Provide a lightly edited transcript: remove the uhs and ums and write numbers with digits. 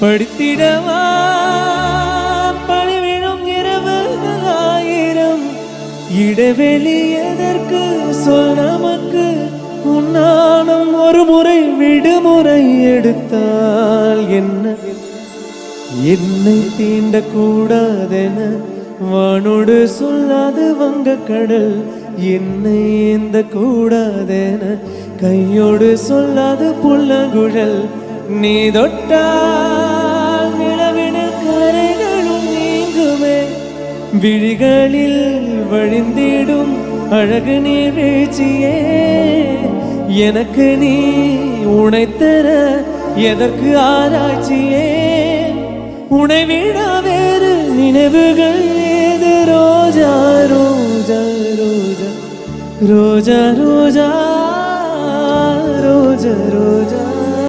படித்திடவா பழிவிடும் இரவுகள் ஆயிரம் இடைவெளி எதற்கு சொல் நமக்கு உன்னாலும் ஒரு முறை விடுமுறை எடுத்தால் என்ன என்னை தீண்ட கூடாதென வானோடு சொல்லாது வங்க கடல் என்னை ஏந்த கூடாதென கையோடு சொல்லாது புல்லங்குழல் நீ தொட்டால் நிலவினில் கரைகளும் நீங்குமே விழிகளில் வழிந்திடும் அழகு நீர் வீழ்ச்சியே எனக்கு நீ உனைத்தர எதற்கு ஆராய்ச்சியே உனை விட வேறு நினைவுகள் ஏது ரோஜா ரோஜா ரோஜா ரோஜா ரோஜா ரோஜா ரோஜா